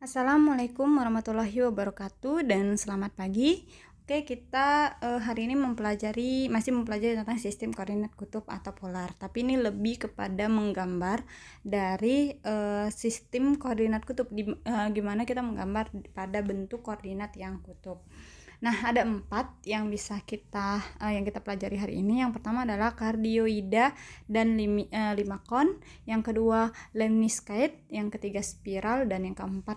Assalamualaikum warahmatullahi wabarakatuh dan selamat pagi. Oke, kita hari ini masih mempelajari tentang sistem koordinat kutub atau polar. Tapi ini lebih kepada menggambar dari sistem koordinat kutub, gimana kita menggambar pada bentuk koordinat yang kutub. Nah, ada 4 yang yang kita pelajari hari ini. Yang pertama adalah kardioida dan limakon, yang kedua lemniscate, yang ketiga spiral, dan yang keempat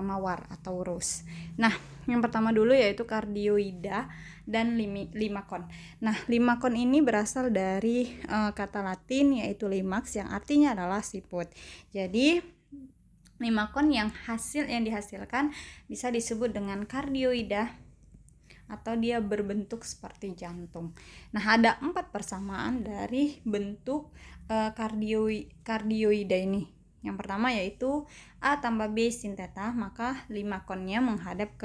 mawar atau rose. Nah, yang pertama dulu yaitu kardioida dan limakon. Nah, limakon ini berasal dari kata Latin yaitu limax yang artinya adalah siput. Jadi limakon yang dihasilkan bisa disebut dengan kardioida atau dia berbentuk seperti jantung. Nah, ada 4 persamaan dari bentuk kardioida ini. Yang pertama yaitu A tambah B sin theta, maka limakonnya menghadap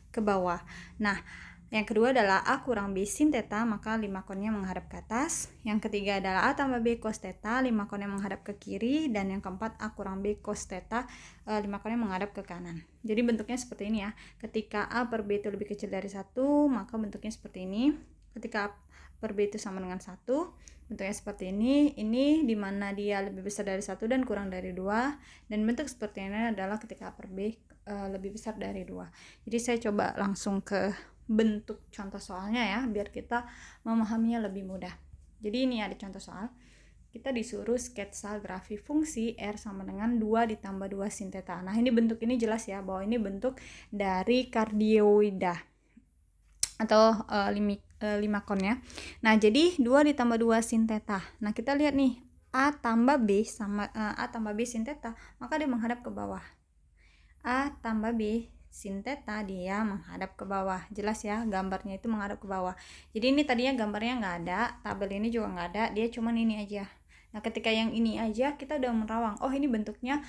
ke bawah. Nah, yang kedua adalah A kurang B sin theta, maka limakonnya menghadap ke atas. Yang ketiga adalah A tambah B cos theta, limakonnya menghadap ke kiri. Dan yang keempat A kurang B cos theta, limakonnya menghadap ke kanan. Jadi bentuknya seperti ini ya. Ketika A per B itu lebih kecil dari 1, maka bentuknya seperti ini. Ketika A per B itu sama dengan 1, bentuknya seperti ini. Ini dimana dia lebih besar dari 1 dan kurang dari 2. Dan bentuk seperti ini adalah ketika A per B lebih besar dari 2. Jadi saya coba langsung ke bentuk contoh soalnya ya, biar kita memahaminya lebih mudah. Jadi ini ada contoh soal. Kita disuruh sketsa grafik fungsi R sama dengan 2 ditambah 2 sin theta. Nah, ini bentuk ini jelas ya, bahwa ini bentuk dari kardioida atau limakon ya. Nah, jadi 2 ditambah 2 sin theta. Nah, kita lihat nih, A tambah B sin theta, maka dia menghadap ke bawah. A tambah B sin theta, dia menghadap ke bawah. Jelas ya, gambarnya itu menghadap ke bawah. Jadi ini tadinya gambarnya nggak ada, tabel ini juga nggak ada, dia cuman ini aja. Nah, ketika yang ini aja kita udah menerawang, oh ini bentuknya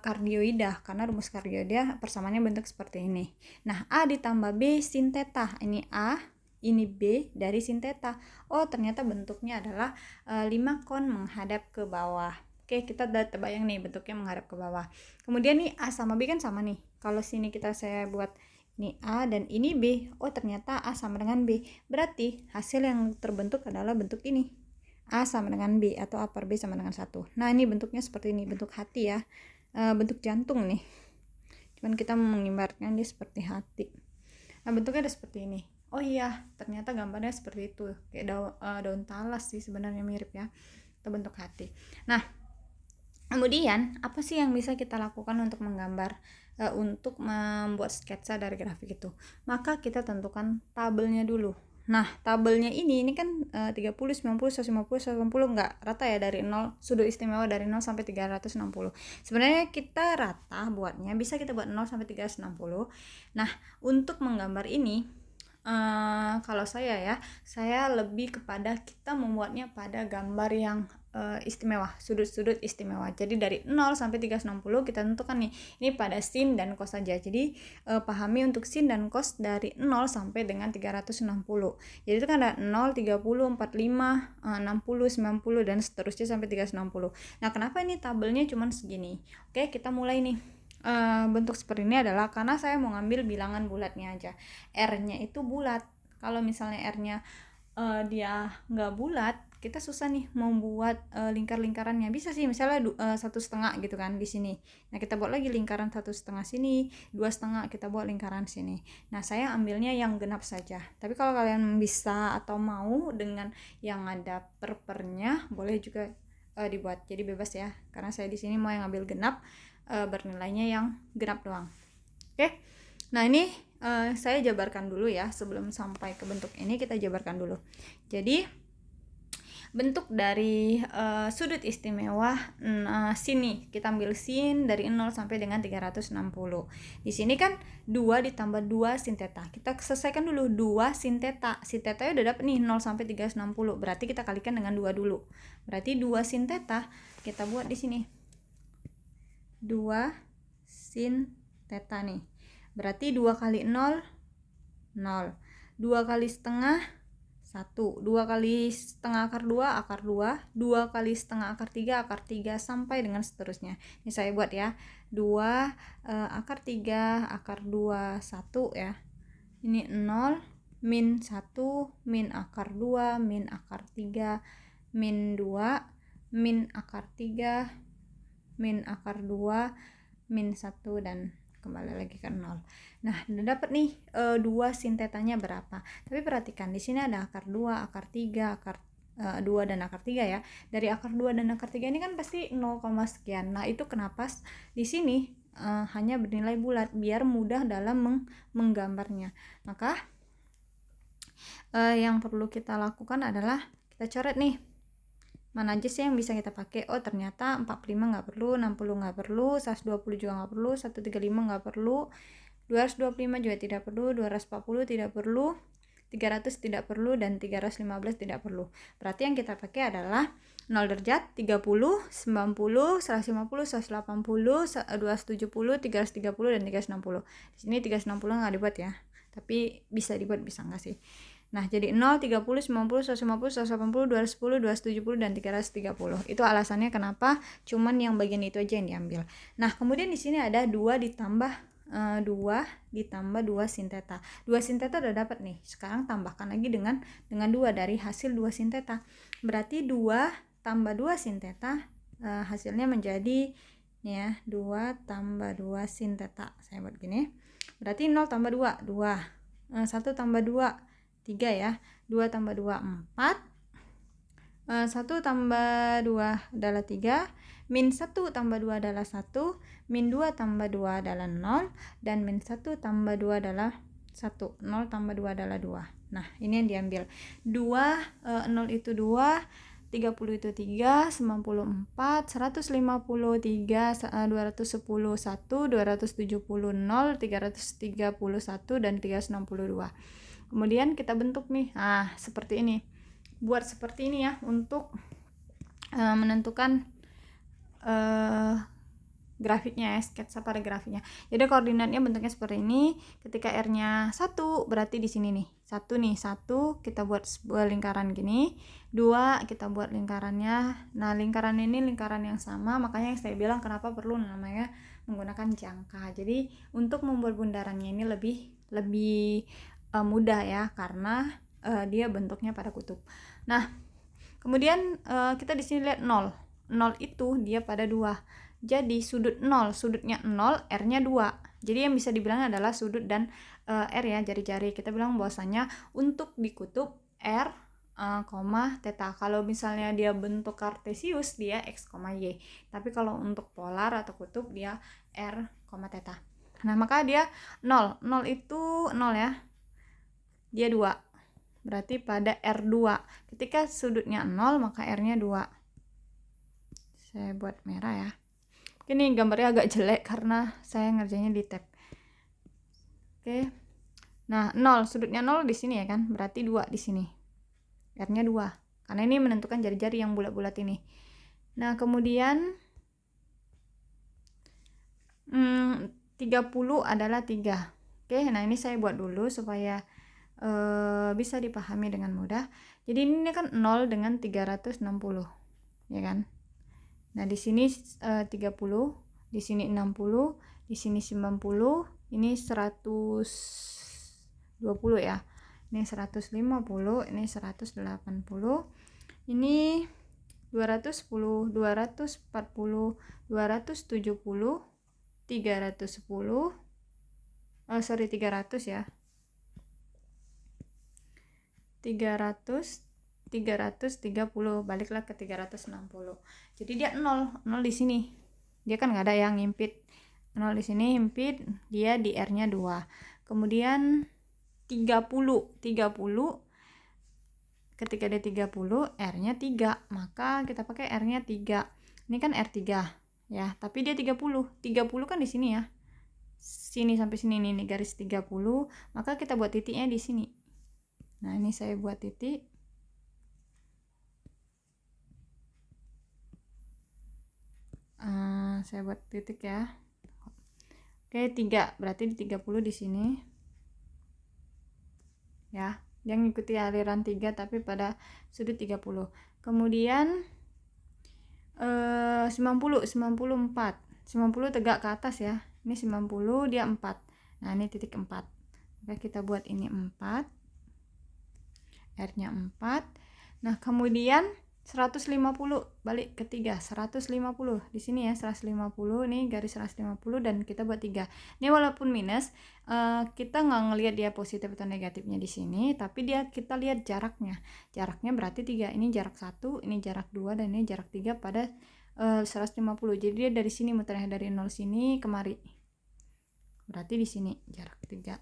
kardioida, karena rumus kardioida persamaannya bentuk seperti ini. Nah, A ditambah B sin theta, ini A, ini B dari sin theta. Oh, ternyata bentuknya adalah limakon menghadap ke bawah. Oke, kita udah terbayang nih bentuknya menghadap ke bawah. Kemudian nih A sama B kan sama nih. Kalau sini saya buat ini A dan ini B. Oh, ternyata A sama dengan B. Berarti hasil yang terbentuk adalah bentuk ini. A sama dengan B atau A per B sama dengan 1. Nah, ini bentuknya seperti ini, bentuk hati ya. Bentuk jantung nih. Cuman kita menggambarkan dia seperti hati. Nah, bentuknya ada seperti ini. Oh iya, ternyata gambarnya seperti itu. Kayak daun talas sih sebenarnya, mirip ya. Itu bentuk hati. Nah, kemudian apa sih yang bisa kita lakukan untuk menggambar, untuk membuat sketsa dari grafik itu? Maka kita tentukan tabelnya dulu. Nah, tabelnya ini kan 30, 90, 150, 180 enggak rata ya, dari 0, sudut istimewa dari 0 sampai 360. Sebenarnya kita rata buatnya, bisa kita buat 0 sampai 360. Nah, untuk menggambar ini kalau saya lebih kepada kita membuatnya pada gambar yang istimewa, sudut-sudut istimewa. Jadi dari 0 sampai 360 kita tentukan nih, ini pada sin dan cos saja. Jadi pahami untuk sin dan cos dari 0 sampai dengan 360. Jadi itu kan ada 0, 30, 45, 60, 90 dan seterusnya sampai 360. Nah, kenapa ini tabelnya cuma segini? Oke, kita mulai nih. Bentuk seperti ini adalah karena saya mau ngambil bilangan bulatnya aja. R-nya itu bulat. Kalau misalnya R-nya dia nggak bulat, kita susah nih membuat lingkar-lingkarannya. Bisa sih misalnya 1,5 gitu kan di sini. Nah, kita buat lagi lingkaran 1,5 sini, 2,5 kita buat lingkaran sini. Nah, saya ambilnya yang genap saja. Tapi kalau kalian bisa atau mau dengan yang ada per-pernya, boleh juga dibuat. Jadi bebas ya. Karena saya di sini mau yang ambil genap, bernilainya yang genap doang. Oke. Nah, ini saya jabarkan dulu ya, sebelum sampai ke bentuk ini kita jabarkan dulu. Jadi bentuk dari sudut istimewa sini kita ambil sin dari 0 sampai dengan 360. Di sini kan 2 ditambah 2 sin theta. Kita selesaikan dulu 2 sin theta. Sin theta udah dapat nih 0 sampai 360. Berarti kita kalikan dengan 2 dulu. Berarti 2 sin theta kita buat di sini. 2 sin theta nih. Berarti 2 kali 0 0. 2 kali setengah 1. 2 kali setengah akar 2, akar 2. 2 kali setengah akar 3, akar 3, sampai dengan seterusnya. Ini saya buat ya. 2 akar 3, akar 2, 1 ya. Ini 0, min 1, min akar 2, min akar 3, min 2, min akar 3, min akar 2, min 1, dan kembali lagi ke 0. Nah, udah dapat nih 2 sin tetanya berapa. Tapi perhatikan di sini ada akar 2, akar 3, akar 2 dan akar 3 ya. Dari akar 2 dan akar 3 ini kan pasti 0, sekian. Nah, itu kenapa di sini hanya bernilai bulat biar mudah dalam menggambarnya. Maka yang perlu kita lakukan adalah kita coret nih. Mana aja sih yang bisa kita pakai? Oh, ternyata 45 nggak perlu, 60 nggak perlu, 120 juga nggak perlu, 135 nggak perlu, 225 juga tidak perlu, 240 tidak perlu, 300 tidak perlu, dan 315 tidak perlu. Berarti yang kita pakai adalah 0 derajat, 30, 90, 150, 180, 270, 330, dan 360. Di sini 360 nggak dibuat ya, tapi bisa dibuat, bisa nggak sih? Nah, jadi 0, 30, 90, 150, 180, 210, 270, dan 330. Itu alasannya kenapa cuman yang bagian itu aja yang diambil. Nah, kemudian di sini ada 2 ditambah 2 sin theta. 2 sin theta udah dapat nih. Sekarang tambahkan lagi dengan 2 dari hasil 2 sin theta. Berarti 2 tambah 2 sin theta hasilnya menjadi nih ya, 2 tambah 2 sin theta. Saya buat gini. Berarti 0 tambah 2, 2. 1 tambah 2, 3 ya. 2 tambah 2, 4. 1 tambah 2 adalah 3. Min 1 tambah 2 adalah 1. Min 2 tambah 2 adalah 0. Dan min 1 tambah 2 adalah 1. 0 tambah 2 adalah 2. Nah, ini yang diambil. 2, 0 itu 2. 30 itu 3, 94, 153, 210, 1, 270, 0, 331, dan 362. Kemudian kita bentuk nih. Nah, seperti ini. Buat seperti ini ya untuk menentukan grafiknya ya, sketsa pada grafiknya. Jadi koordinatnya bentuknya seperti ini. Ketika R-nya 1, berarti di sini nih. 1 nih, 1 kita buat sebuah lingkaran gini. 2 kita buat lingkarannya. Nah, lingkaran ini lingkaran yang sama, makanya yang saya bilang kenapa perlu namanya menggunakan jangka. Jadi untuk membuat bundarannya ini lebih mudah ya, karena dia bentuknya pada kutub. Nah, kemudian kita di sini lihat 0. 0 itu dia pada 2. Jadi sudut 0, sudutnya 0, R-nya 2. Jadi yang bisa dibilang adalah sudut dan R ya, jari-jari. Kita bilang bahwasanya untuk di kutub R, theta. Kalau misalnya dia bentuk kartesius, dia X, Y. Tapi kalau untuk polar atau kutub, dia R, theta. Nah, maka dia 0. 0 itu 0 ya. Dia 2. Berarti pada R2. Ketika sudutnya 0, maka R-nya 2. Saya buat merah ya. Ini gambarnya agak jelek karena saya ngerjainnya di tab. Oke. Nah, 0, sudutnya 0 di sini ya kan? Berarti 2 di sini. R-nya 2. Karena ini menentukan jari-jari yang bulat-bulat ini. Nah, kemudian 30 adalah 3. Oke, nah ini saya buat dulu supaya bisa dipahami dengan mudah. Jadi ini kan 0 dengan 360. Ya kan? Nah, di sini 30, di sini 60, di sini 90, ini 120 ya. Ini 150, ini 180. Ini 210, 240, 270, 310. 300 ya. 330, baliklah ke 360. Jadi dia 0 di sini. Dia kan nggak ada yang ngimpit. 0 di sini impit, dia di R-nya 2. Kemudian 30. Ketika dia 30, R-nya 3, maka kita pakai R-nya 3. Ini kan R3 ya, tapi dia 30. 30 kan di sini ya. Sini sampai sini nih garis 30, maka kita buat titiknya di sini. Nah, ini saya buat titik. Saya buat titik ya. Oke, 3. Berarti di 30 di sini. Ya. Dia ngikuti aliran 3 tapi pada sudut 30. Kemudian 90 4. 90 tegak ke atas ya. Ini 90, dia 4. Nah, ini titik 4. Maka kita buat ini 4. R-nya 4. Nah, kemudian 150 balik ke 3, 150 di sini ya, 150 nih garis 150 dan kita buat 3. Ini walaupun minus, kita nggak ngelihat dia positif atau negatifnya di sini, tapi kita lihat jaraknya. Jaraknya berarti 3. Ini jarak 1, ini jarak 2 dan ini jarak 3 pada 150. Jadi dia dari sini muternya dari 0 sini kemari. Berarti di sini jarak 3.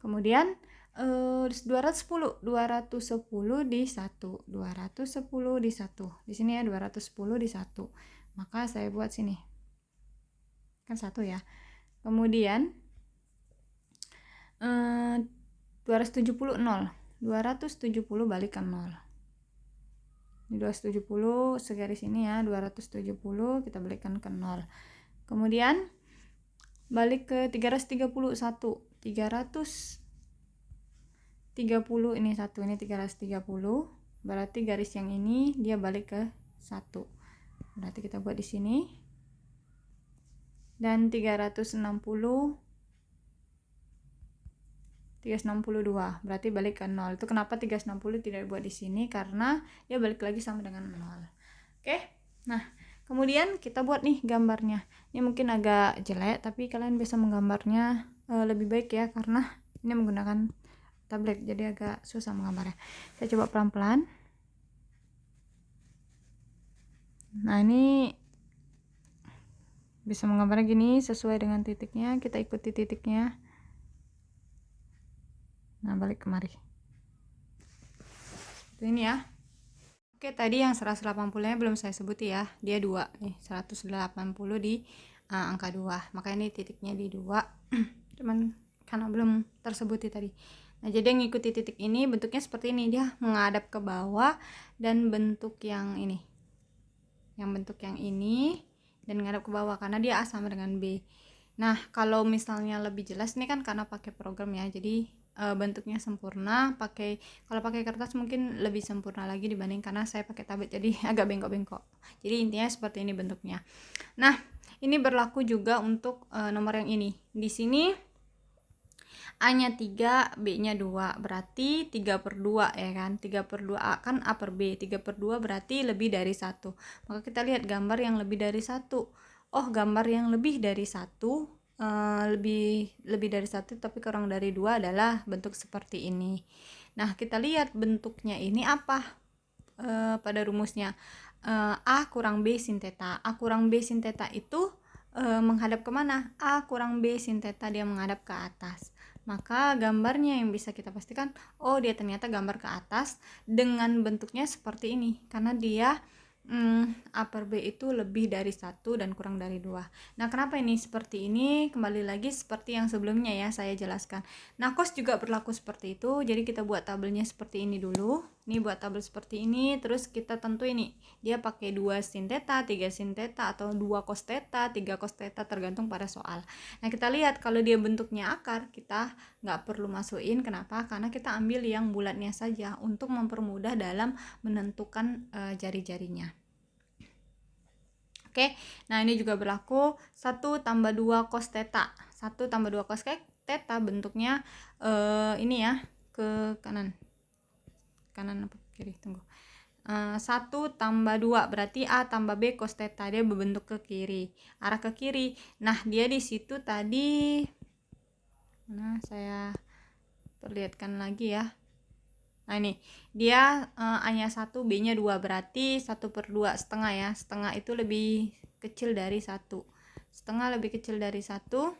Kemudian 210 di 1, 210 di 1. Di sini ya 210 di 1. Maka saya buat sini. Kan 1 ya. Kemudian 270 0. 270 balik ke 0. Ini 270 segaris ini ya, 270 kita balikkan ke 0. Kemudian balik ke 331. 330 ini 1, ini 330. Berarti garis yang ini dia balik ke 1. Berarti kita buat di sini. Dan 362 berarti balik ke 0. Itu kenapa 360 tidak buat di sini, karena dia balik lagi sama dengan 0. Oke. Nah, kemudian kita buat nih gambarnya. Ini mungkin agak jelek, tapi kalian bisa menggambarnya lebih baik ya, karena ini menggunakan tablet jadi agak susah menggambarnya. Saya coba pelan-pelan. Nah, ini bisa menggambarnya gini sesuai dengan titiknya, kita ikuti titiknya. Nah, balik kemari. Itu ini ya. Oke, tadi yang 180-nya belum saya sebut ya. Dia 2 nih, 180 di angka 2. Maka ini titiknya di 2. Cuman karena belum tersebut tadi. Nah, jadi yang ngikuti titik ini bentuknya seperti ini, dia menghadap ke bawah dan bentuk yang ini. Yang bentuk yang ini dan menghadap ke bawah karena dia A sama dengan B. Nah, kalau misalnya lebih jelas ini kan karena pakai program ya. Jadi bentuknya sempurna. Kalau pakai kertas mungkin lebih sempurna lagi dibanding karena saya pakai tablet jadi agak bengkok-bengkok. Jadi intinya seperti ini bentuknya. Nah, ini berlaku juga untuk nomor yang ini. Di sini A-nya 3, B-nya 2, berarti 3/2 ya kan. 3/2 A kan A per B, 3/2 berarti lebih dari 1. Maka kita lihat gambar yang lebih dari 1. Oh, gambar yang lebih dari 1, lebih dari 1 tapi kurang dari 2 adalah bentuk seperti ini. Nah, kita lihat bentuknya ini apa pada rumusnya. A kurang B sin theta. A kurang B sin theta itu menghadap kemana? A kurang B sin theta dia menghadap ke atas. Maka gambarnya yang bisa kita pastikan, oh dia ternyata gambar ke atas dengan bentuknya seperti ini karena dia A per B itu lebih dari 1 dan kurang dari 2. Nah, kenapa ini seperti ini? Kembali lagi seperti yang sebelumnya ya saya jelaskan. Nah, cos juga berlaku seperti itu. Jadi kita buat tabelnya seperti ini dulu. Ini buat tabel seperti ini, terus kita tentu ini dia pakai 2 sin theta, 3 sin theta atau 2 cos theta, 3 cos theta tergantung pada soal. Nah, kita lihat kalau dia bentuknya akar, kita nggak perlu masukin. Kenapa? Karena kita ambil yang bulatnya saja untuk mempermudah dalam menentukan jari-jarinya. Oke, nah ini juga berlaku 1 tambah 2 cos theta. 1 tambah 2 cos theta bentuknya ini ya, ke kanan apa kiri, tunggu. 1 tambah 2 berarti A tambah B cos theta, dia berbentuk ke kiri, arah ke kiri. Nah, dia di situ tadi saya perlihatkan lagi ya. Nah, ini dia A-nya 1, B-nya 2, berarti 1/2 setengah ya. Setengah itu lebih kecil dari 1. Setengah lebih kecil dari 1.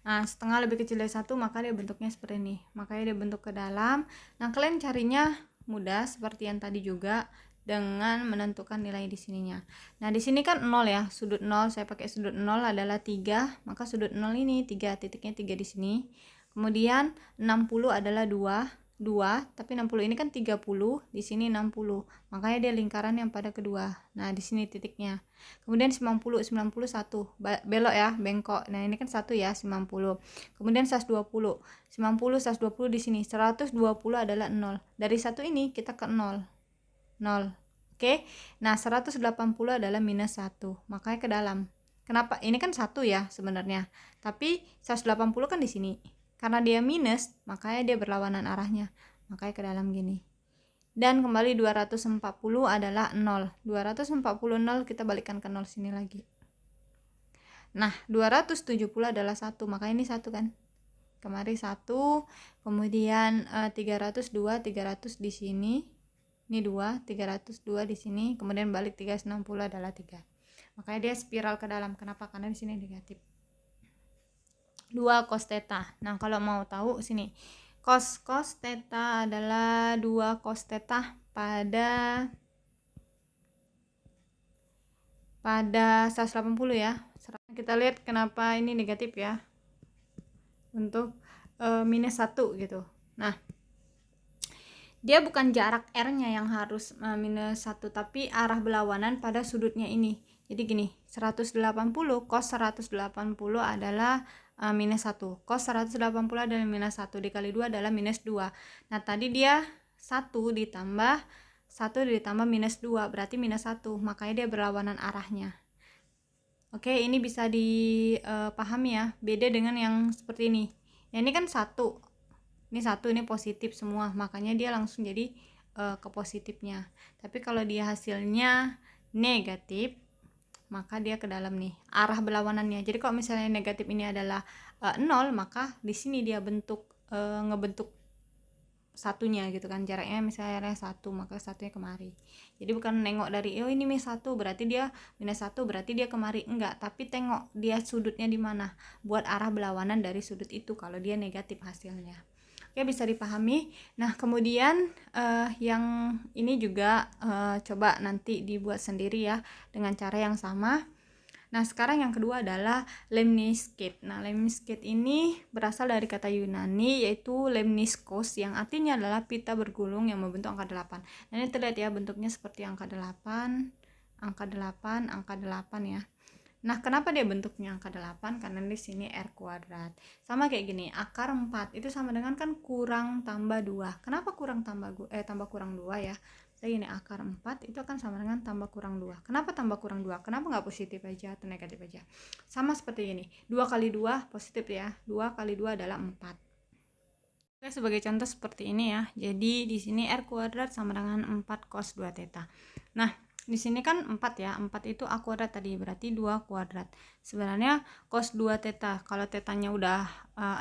Nah, setengah lebih kecil dari 1, maka dia bentuknya seperti ini. Makanya dia bentuk ke dalam. Nah, kalian carinya mudah seperti yang tadi juga dengan menentukan nilai di sininya. Nah, di sini kan 0 ya, sudut 0. Saya pakai sudut 0 adalah 3, maka sudut 0 ini 3, titiknya 3 di sini. Kemudian 60 adalah 2. 2, tapi 60 ini kan 30, di sini 60. Makanya dia lingkaran yang pada kedua. Nah, di sini titiknya. Kemudian 90, 91. Belok ya, bengkok. Nah, ini kan 1 ya, 90. Kemudian 120. 90, 120 di sini. 120 adalah 0. Dari 1 ini kita ke 0. 0. Oke. Nah, 180 adalah minus 1. Makanya ke dalam. Kenapa? Ini kan 1 ya sebenarnya. Tapi 180 kan di sini. Karena dia minus, makanya dia berlawanan arahnya. Makanya ke dalam gini. Dan kembali 240 adalah 0. 240 0 kita balikkan ke 0 sini lagi. Nah, 270 adalah 1. Makanya ini 1 kan. Kemari 1. Kemudian 302, 300 di sini. Ini 2, 302 di sini. Kemudian balik 360 adalah 3. Makanya dia spiral ke dalam. Kenapa? Karena di sini negatif. 2 cos theta. Nah, kalau mau tahu sini. Cos theta adalah 2 cos theta pada 180 ya. Kita lihat kenapa ini negatif ya. Untuk minus 1 gitu. Nah, dia bukan jarak R-nya yang harus minus 1, tapi arah berlawanan pada sudutnya ini. Jadi gini, 180 cos 180 adalah minus 1. Cos 180 adalah minus 1, dikali 2 adalah minus 2. Nah, tadi dia 1 ditambah minus 2, berarti minus 1. Makanya dia berlawanan arahnya. Oke, ini bisa dipahami ya. Beda dengan yang seperti ini. Ya, ini kan 1. Ini 1, ini positif semua. Makanya dia langsung jadi ke positifnya. Tapi kalau dia hasilnya negatif, maka dia ke dalam nih arah berlawanannya. Jadi kalau misalnya negatif ini adalah 0, maka di sini dia ngebentuk satunya gitu kan, jaraknya misalnya 1, maka satunya kemari. Jadi bukan nengok dari ini minus 1 berarti dia minus 1 berarti dia kemari, enggak, tapi tengok dia sudutnya di mana buat arah berlawanan dari sudut itu kalau dia negatif hasilnya. Oke, bisa dipahami. Nah, kemudian yang ini juga coba nanti dibuat sendiri ya dengan cara yang sama. Nah, sekarang yang kedua adalah lemniscate. Nah, lemniscate ini berasal dari kata Yunani yaitu lemniskos yang artinya adalah pita bergulung yang membentuk angka 8. Nah, ini terlihat ya bentuknya seperti angka 8, angka 8, angka 8 ya. Nah, kenapa dia bentuknya angka 8? Karena di sini R kuadrat. Sama kayak gini, akar 4 itu sama dengan kan kurang tambah 2. Kenapa kurang tambah kurang 2 ya? Jadi ini akar 4 itu akan sama dengan tambah kurang 2. Kenapa tambah kurang 2? Kenapa nggak positif aja atau negatif aja? Sama seperti ini. 2 kali 2 positif ya. 2 kali 2 adalah 4. Oke, sebagai contoh seperti ini ya. Jadi di sini R kuadrat sama dengan 4 cos 2 theta. Nah, di sini kan 4 ya. 4 itu A kuadrat tadi, berarti 2 kuadrat. Sebenarnya cos 2 theta, kalau tetanya udah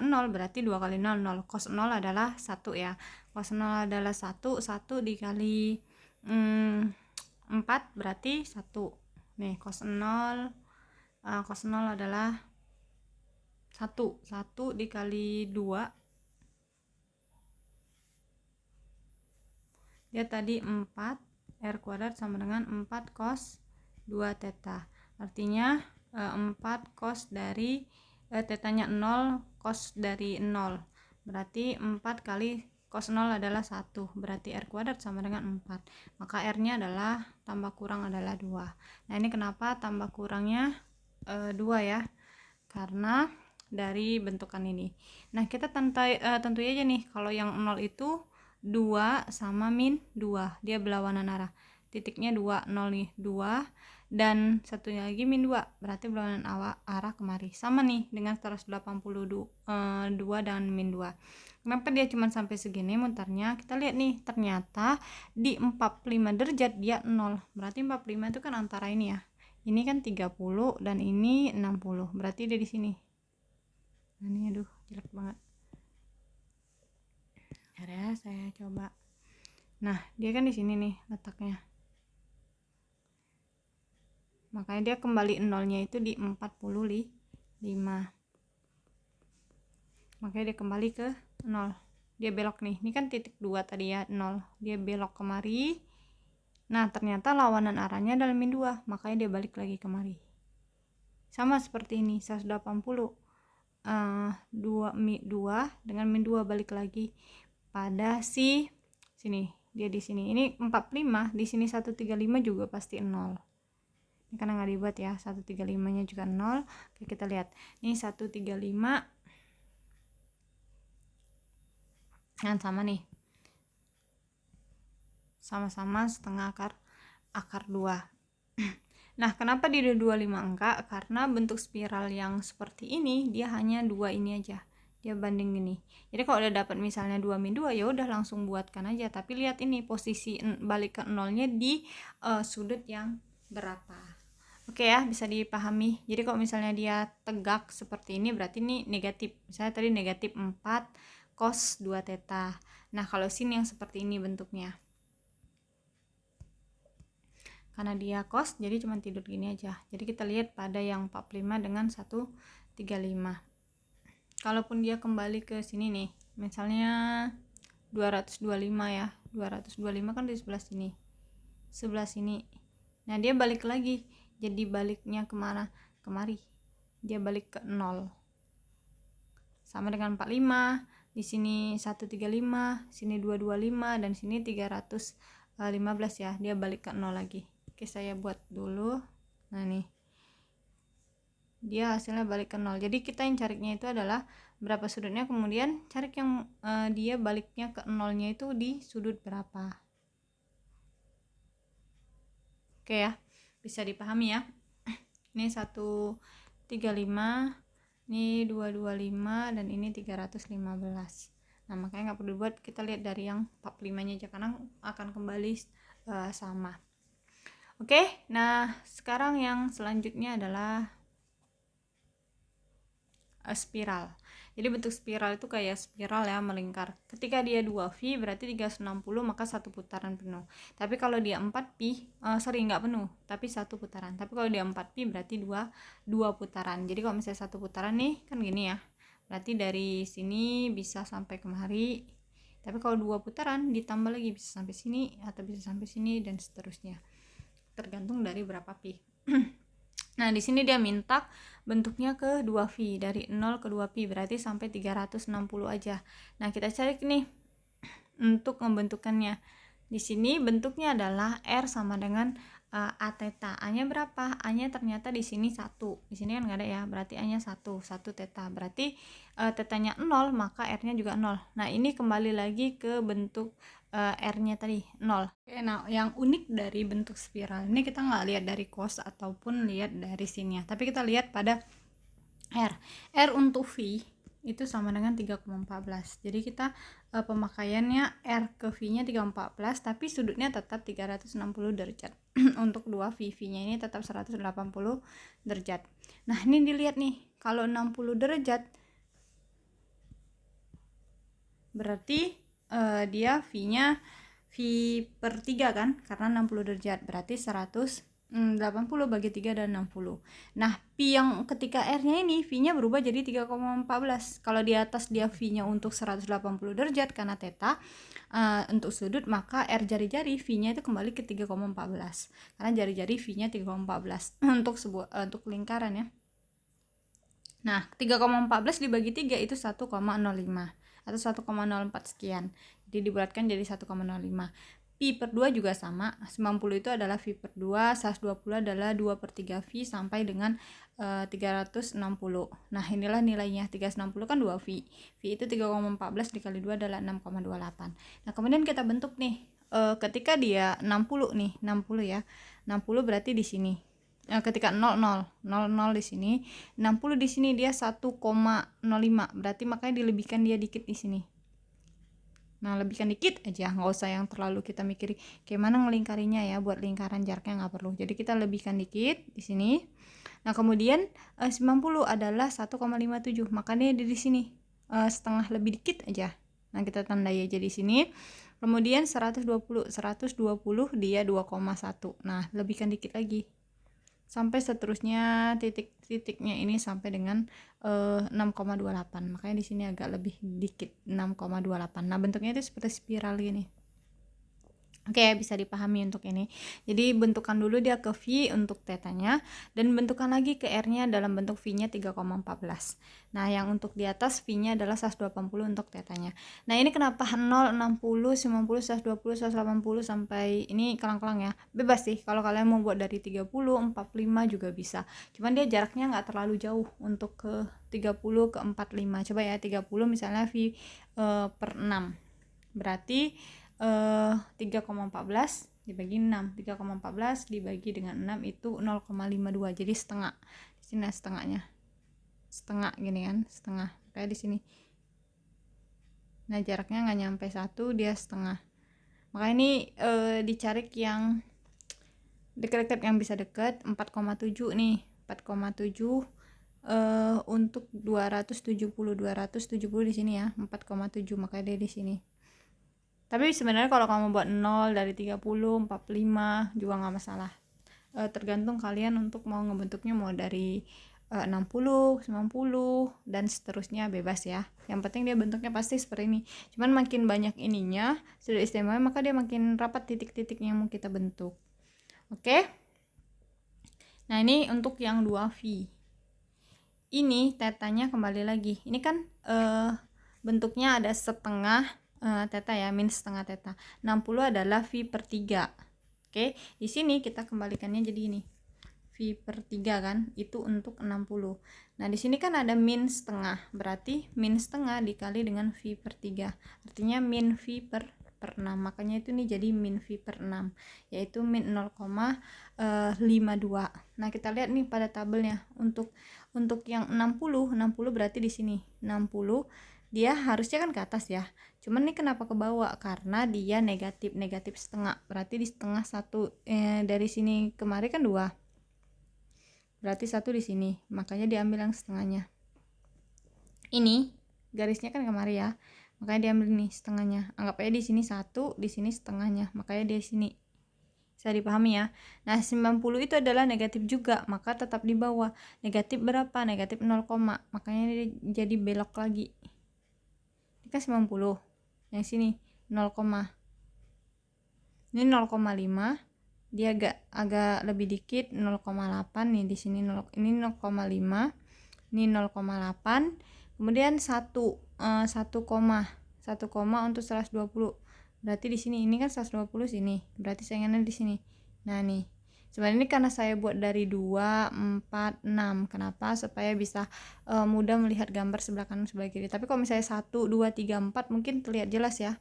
0 berarti 2 kali 0, 0. Cos 0 adalah 1 ya. Cos 0 adalah 1, 1 dikali 4 berarti 1. Nih, cos 0 adalah 1. 1 dikali 2 dia tadi 4, R kuadrat sama dengan 4 cos 2 theta. Artinya 4 cos dari tetanya 0, cos dari 0. Berarti 4 kali cos 0 adalah 1. Berarti R kuadrat sama dengan 4. Maka R-nya adalah tambah kurang adalah 2. Nah, ini kenapa tambah kurangnya 2 ya? Karena dari bentukan ini. Nah, kita tentu aja nih kalau yang 0 itu 2 sama min 2, dia berlawanan arah. Titiknya 2, 0 nih 2, dan satunya lagi min 2, berarti berlawanan arah kemari. Sama nih dengan 182 dan min 2. Kenapa dia cuma sampai segini mutarnya? Kita lihat nih, ternyata di 45 derajat dia 0. Berarti 45 itu kan antara ini ya. Ini kan 30 dan ini 60. Berarti dia di sini. Nah, ini aduh, jelek banget. Ya, saya coba. Nah, dia kan di sini nih letaknya. Makanya dia kembali nolnya itu di 45. Makanya dia kembali ke 0. Dia belok nih. Ini kan titik 2 tadi ya, 0. Dia belok kemari. Nah, ternyata lawanan arahnya adalah min 2. Makanya dia balik lagi kemari. Sama seperti ini, 180. 2 dengan min 2 balik lagi. pada sini. Dia di sini. Ini 45, di sini 135 juga pasti 0. Ini karena nggak dibuat ya, 135-nya juga 0. Oke, kita lihat. Ini 135 yang sama nih. Sama-sama setengah akar 2. Nah, kenapa dia ada 25 angka? Karena bentuk spiral yang seperti ini dia hanya 2 ini aja. Dia banding gini. Jadi kalau udah dapat misalnya 2 min 2 ya udah langsung buatkan aja. Tapi lihat ini posisi balik ke nolnya di sudut yang berapa. Oke ya, bisa dipahami. Jadi kalau misalnya dia tegak seperti ini berarti ini negatif. Misalnya tadi negatif 4 cos 2 theta. Nah, kalau sin yang seperti ini bentuknya. Karena dia cos jadi cuma tidur gini aja. Jadi kita lihat pada yang 45 dengan 135. Kalaupun dia kembali ke sini nih, misalnya 225 ya, 225 kan di sebelah sini. Nah, dia balik lagi, jadi baliknya kemana? Kemari. Dia balik ke 0. Sama dengan 45, di sini 135, sini 225, dan sini 315 ya, dia balik ke 0 lagi. Oke, saya buat dulu. Nah, nih. Dia hasilnya balik ke 0. Jadi kita yang carinya itu adalah berapa sudutnya, kemudian cari yang dia baliknya ke 0-nya itu di sudut berapa. Oke ya, bisa dipahami ya. Ini 135, ini 225, dan ini 315. Nah, makanya nggak perlu buat, kita lihat dari yang 45-nya aja karena akan kembali sama. Oke, nah sekarang yang selanjutnya adalah spiral. Jadi bentuk spiral itu kayak spiral ya, melingkar. Ketika dia 2V berarti 360 maka satu putaran penuh. Tapi kalau dia 4V, nggak penuh, tapi satu putaran. Tapi kalau dia 4V berarti dua putaran. Jadi kalau misalnya satu putaran nih kan gini ya. Berarti dari sini bisa sampai kemari. Tapi kalau dua putaran ditambah lagi bisa sampai sini atau bisa sampai sini dan seterusnya. Tergantung dari berapa pi. Nah, di sini dia minta bentuknya ke 2V, dari 0 ke 2pi, berarti sampai 360 aja. Nah, kita cari nih untuk membentukannya. Di sini bentuknya adalah R sama dengan A theta. A-nya berapa? A-nya ternyata di sini 1. Di sini kan nggak ada ya, berarti A-nya 1 theta. Berarti tetanya 0, maka R-nya juga 0. Nah, ini kembali lagi ke bentuk R-nya tadi 0. Oke, nah yang unik dari bentuk spiral ini kita nggak lihat dari cos ataupun lihat dari sinnya, tapi kita lihat pada R untuk V itu sama dengan 3,14. Jadi kita pemakaiannya R ke V-nya 3,14, tapi sudutnya tetap 360 derajat. Untuk 2V, V-nya ini tetap 180 derajat. Nah, ini dilihat nih, kalau 60 derajat berarti dia V-nya V per 3 kan, karena 60 derajat berarti 180 bagi 3 dan 60. Nah, Pi yang ketika R-nya ini V-nya berubah jadi 3,14. Kalau di atas dia V-nya untuk 180 derajat karena theta untuk sudut, maka R jari-jari V-nya itu kembali ke 3,14. Karena jari-jari V-nya 3,14 untuk lingkaran ya. Nah, 3,14 dibagi 3 itu 1,05 atau 1,04 sekian. Jadi dibulatkan jadi 1,05. Pi per 2 juga sama. 90 itu adalah V per 2, 120 adalah 2 per 3 V sampai dengan 360. Nah, inilah nilainya. 360 kan 2 V. V itu 3,14 dikali 2 adalah 6,28. Nah, kemudian kita bentuk nih. Ketika dia 60 nih, 60 ya. 60 berarti di sini. Ketika 00 di sini, 60 di sini dia 1,05, berarti makanya dilebihkan dia dikit di sini. Nah, lebihkan dikit aja, nggak usah yang terlalu kita mikir kayak mana ngelingkarinya ya, buat lingkaran jaraknya nggak perlu. Jadi kita lebihkan dikit di sini. Nah, kemudian 90 adalah 1,57, makanya dia di sini setengah lebih dikit aja. Nah, kita tandai aja di sini. Kemudian 120 dia 2,1. Nah, lebihkan dikit lagi. Sampai seterusnya titik-titiknya ini sampai dengan 6,28. Makanya di sini agak lebih dikit 6,28. Nah, bentuknya itu seperti spiral gini. Oke, bisa dipahami untuk ini. Jadi bentukan dulu dia ke V untuk tetanya, dan bentukan lagi ke R-nya dalam bentuk V-nya 3,14. Nah, yang untuk di atas V-nya adalah 180 untuk tetanya. Nah, ini kenapa 0, 60, 90, 120, 180 sampai ini kelang-kelang ya. Bebas sih, kalau kalian mau buat dari 30, 45 juga bisa. Cuman dia jaraknya nggak terlalu jauh untuk ke 30 ke 45. Coba ya, 30 misalnya V per 6. Berarti 3,14 dibagi 6, 3,14 dibagi dengan 6 itu 0,52, jadi setengah. Di sini setengahnya, setengah gini kan, setengah kayak di sini. Nah, jaraknya nggak nyampe 1, dia setengah. Maka ini dicari yang dekat-dekat, yang bisa dekat. 4,7 nih, 4,7 untuk 270 di sini ya, 4,7, makanya dia di sini. Tapi sebenarnya kalau kamu buat 0 dari 30, 45 juga nggak masalah. Tergantung kalian untuk mau ngebentuknya, mau dari 60, 90 dan seterusnya, bebas ya. Yang penting dia bentuknya pasti seperti ini. Cuman makin banyak ininya, sudah istimewa, maka dia makin rapat titik-titiknya yang mau kita bentuk. Oke? Nah, ini untuk yang 2V. Ini tetanya kembali lagi. Ini kan bentuknya ada setengah teta ya, min setengah teta. 60 adalah V per 3. Oke, di sini kita kembalikannya jadi ini. V per 3 kan, itu untuk 60. Nah, di sini kan ada min setengah, berarti min setengah dikali dengan V per 3. Artinya min V per 6. Makanya itu nih jadi min V per 6, yaitu min 0,52. Nah, kita lihat nih pada tabelnya. Untuk yang 60 berarti di sini 60 dia harusnya kan ke atas ya, cuman nih kenapa ke bawah, karena dia negatif setengah, berarti di setengah satu dari sini kemari kan 2, berarti 1 di sini, makanya diambil yang setengahnya. Ini garisnya kan kemari ya, makanya diambil nih setengahnya. Anggap aja di sini 1, di sini setengahnya, makanya di sini. Bisa dipahami ya. Nah, 90 itu adalah negatif juga, maka tetap di bawah. Negatif berapa? Negatif 0, makanya dia jadi belok lagi. Ini kan 90. Yang sini 0, ini 0,5, dia agak lebih dikit, 0,8 nih di sini 0, ini 0,5, ini 0,8, kemudian 1 untuk 120, berarti di sini ini kan 120 sini, berarti saingannya di sini. Nah, nih sebenarnya ini karena saya buat dari 2, 4, 6. Kenapa? Supaya bisa mudah melihat gambar sebelah kanan sebelah kiri. Tapi kalau misalnya 1, 2, 3, 4 mungkin terlihat jelas ya,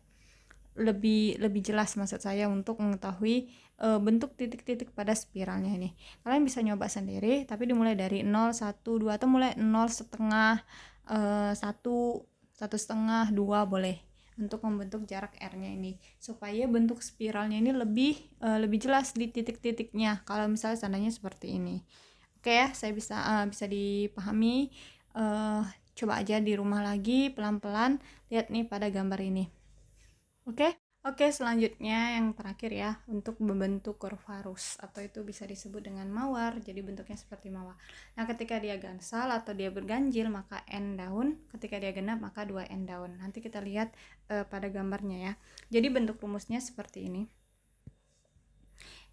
lebih jelas maksud saya, untuk mengetahui bentuk titik-titik pada spiralnya ini. Kalian bisa nyoba sendiri, tapi dimulai dari 0, 1, 2, atau mulai 0 setengah, 1, 1 setengah, 2 boleh, untuk membentuk jarak R-nya ini, supaya bentuk spiralnya ini lebih jelas di titik-titiknya kalau misalnya seandainya seperti ini. Oke ya, saya bisa dipahami. Coba aja di rumah lagi pelan-pelan, lihat nih pada gambar ini. Oke, selanjutnya yang terakhir ya, untuk membentuk Corvarus, atau itu bisa disebut dengan mawar. Jadi bentuknya seperti mawar. Nah, ketika dia gansal atau dia berganjil maka N daun, ketika dia genap maka 2 N daun. Nanti kita lihat pada gambarnya ya. Jadi bentuk rumusnya seperti ini.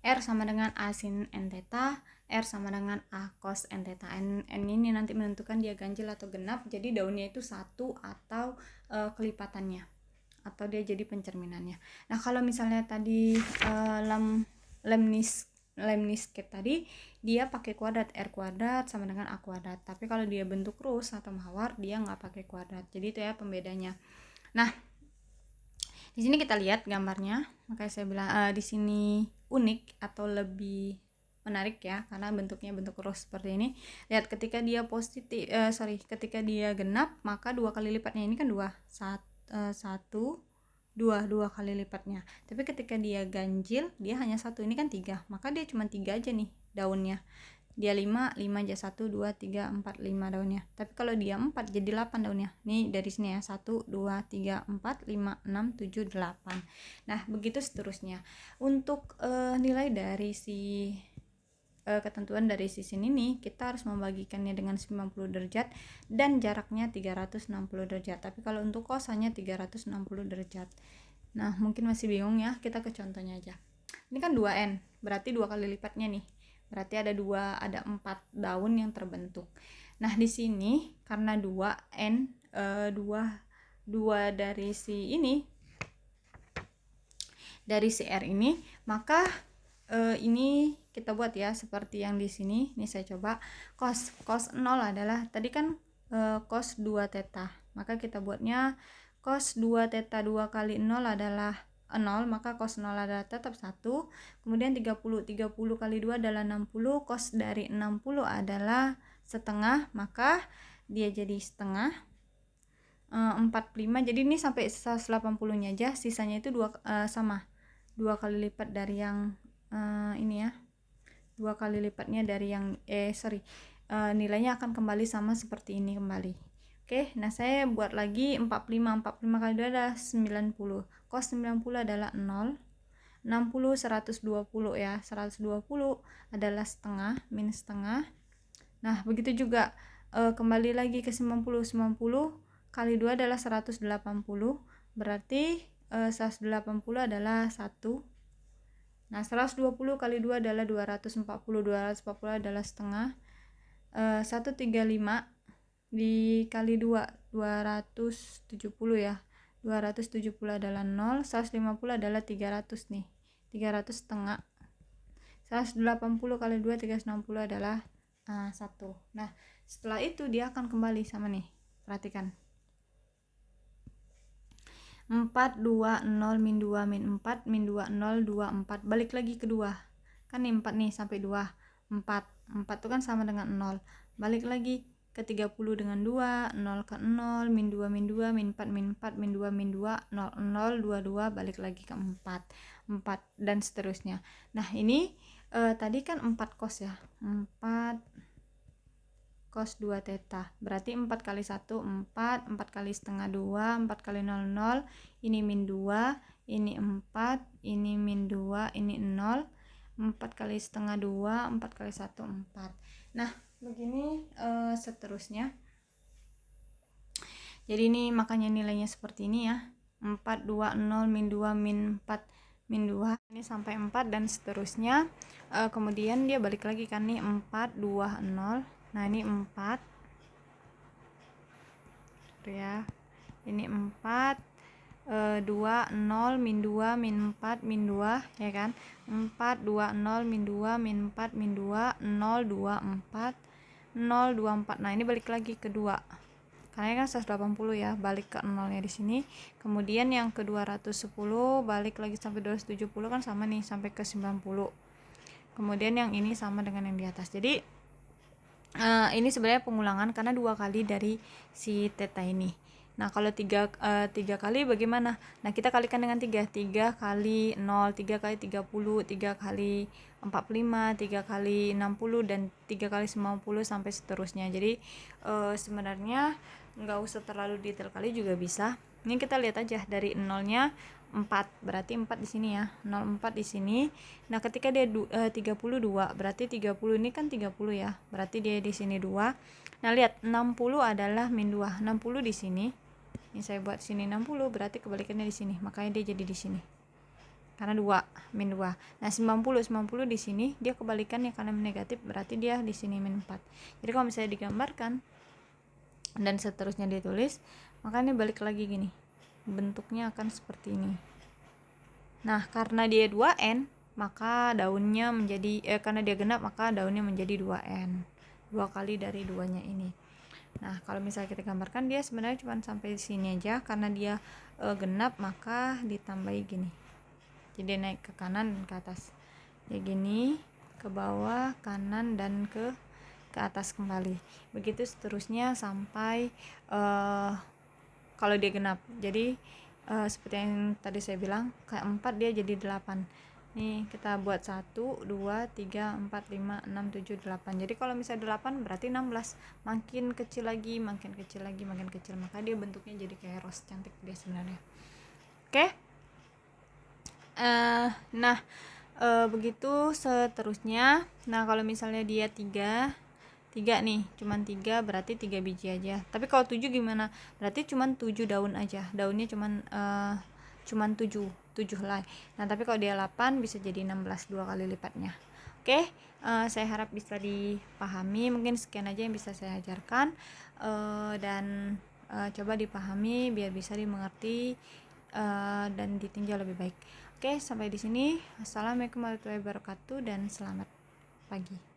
R sama dengan A sin N theta, R sama dengan A cos N theta. N ini nanti menentukan dia ganjil atau genap, jadi daunnya itu 1 atau kelipatannya, atau dia jadi pencerminannya. Nah, kalau misalnya tadi lemniscate tadi dia pakai kuadrat, R kuadrat sama dengan A kuadrat. Tapi kalau dia bentuk rose atau mawar dia nggak pakai kuadrat. Jadi itu ya pembedanya. Nah, di sini kita lihat gambarnya. Makanya saya bilang di sini unik atau lebih menarik ya, karena bentuknya bentuk rose seperti ini. Lihat ketika dia ketika dia genap maka 2 kali lipatnya, ini kan 2, 2 kali lipatnya. Tapi ketika dia ganjil dia hanya 1, ini kan 3, maka dia cuma 3 aja nih daunnya. Dia 5 aja, 1, 2, 3, 4, 5 daunnya. Tapi kalau dia 4 jadi 8 daunnya. Nih dari sini ya, 1, 2, 3, 4, 5, 6, 7, 8. Nah, begitu seterusnya. Untuk nilai dari si ketentuan dari sisi ini, kita harus membagikannya dengan 90 derajat dan jaraknya 360 derajat. Tapi kalau untuk cos hanya 360 derajat. Nah, mungkin masih bingung ya, kita ke contohnya aja. Ini kan 2N, berarti 2 kali lipatnya nih. Berarti ada 4 daun yang terbentuk. Nah, di sini karena 2N, 2 dari si ini, dari si R ini, maka ini kita buat ya seperti yang di sini. Nih saya coba cos 0 adalah tadi kan cos 2 theta. Maka kita buatnya cos 2 theta 2 kali 0 adalah 0, maka cos 0 adalah tetap 1. Kemudian 30 kali 2 adalah 60, cos dari 60 adalah setengah, maka dia jadi setengah. 45, jadi ini sampai 180 nya aja, sisanya itu sama 2 kali lipat dari yang ini ya, 2 kali lipatnya dari yang nilainya akan kembali sama seperti ini kembali. Oke, nah saya buat lagi 45 kali 2 adalah 90, cos 90 adalah 0, 60 120 ya, 120 adalah setengah, min setengah. Nah begitu juga kembali lagi ke 90 kali 2 adalah 180, berarti 180 adalah 1. Nah 120 kali 2 adalah 240 adalah setengah. 135 dikali 2 270 ya, 270 adalah 0, 150 adalah 300 nih, 300 setengah. 180 kali 2 360 adalah 1. Nah setelah itu dia akan kembali sama nih, perhatikan 4 2 0 min 2 min 4 min 2 0 2 4, balik lagi ke 2 kan nih 4 nih sampai 2 4 itu kan sama dengan 0, balik lagi ke 30 dengan 2 0 ke 0 min 2 min 2 min 4 min 4 min 2 min 2 0 0 2 2, balik lagi ke 4 dan seterusnya. Nah ini tadi kan 4 cos ya, 4 cos 2 theta, berarti 4 kali 1 4, 4 kali setengah 2, 4 kali 0 0, ini min 2, ini 4, ini min 2, ini 0, 4 kali setengah 2, 4 kali 1 4. Nah begini seterusnya. Jadi ini makanya nilainya seperti ini ya, 4 2 0 min 2 min 4 min 2, ini sampai 4 dan seterusnya. Kemudian dia balik lagi kan nih 4 2 0. Nah ini 4 ya, ini 4 2 0 min 2 min 4 min 2 ya kan, 4 2 0 min 2 min 4 min 2 0 2 4 0 2 4. Nah ini balik lagi ke 2 karena kan 180 ya, balik ke 0 nya di sini. Kemudian yang ke 210 balik lagi sampai 270 kan sama nih sampai ke 90. Kemudian yang ini sama dengan yang di atas. Jadi ini sebenarnya pengulangan karena 2 kali dari si theta ini. Nah kalau 3 kali bagaimana? Nah kita kalikan dengan 3 kali 0, 3 kali 30, 3 kali 45, 3 kali 60, dan 3 kali 90 sampai seterusnya. Jadi sebenarnya nggak usah terlalu detail kali juga bisa. Ini kita lihat aja dari 0 nya 4, berarti 4 di sini ya, 0 4 di sini. Nah ketika dia 32, berarti 30 ini kan 30 ya, berarti dia di sini 2. Nah lihat 60 adalah min 2, 60 di sini. Ini saya buat sini 60, berarti kebalikannya di sini, makanya dia jadi di sini karena 2 min 2. Nah 90 di sini dia kebalikannya karena negatif, berarti dia di sini min 4. Jadi kalau misalnya digambarkan dan seterusnya ditulis, makanya balik lagi gini, bentuknya akan seperti ini. Nah karena dia 2N, maka daunnya menjadi karena dia genap maka daunnya menjadi 2N, 2 kali dari 2 nya ini. Nah kalau misalnya kita gambarkan, dia sebenarnya cuma sampai sini aja, karena dia genap maka ditambahi gini, jadi naik ke kanan dan ke atas ya, gini ke bawah, kanan, dan ke atas kembali, begitu seterusnya sampai kalau dia genap. Jadi seperti yang tadi saya bilang, ke 4 dia jadi 8. Nih kita buat 1 2 3 4 5 6 7 8. Jadi kalau misalnya 8 berarti 16, makin kecil lagi, makin kecil lagi, makin kecil, maka dia bentuknya jadi kayak rose, cantik dia sebenarnya. Oke. Nah begitu seterusnya. Nah kalau misalnya dia 3 nih, cuman 3, berarti 3 biji aja. Tapi kalau 7 gimana? Berarti cuman 7 daun aja, daunnya cuman cuman 7 helai. Nah tapi kalau dia 8 bisa jadi 16, 2 kali lipatnya. Oke, saya harap bisa dipahami. Mungkin sekian aja yang bisa saya ajarkan, dan coba dipahami biar bisa dimengerti dan ditinjau lebih baik. Oke, sampai di sini. Assalamualaikum warahmatullahi wabarakatuh dan selamat pagi.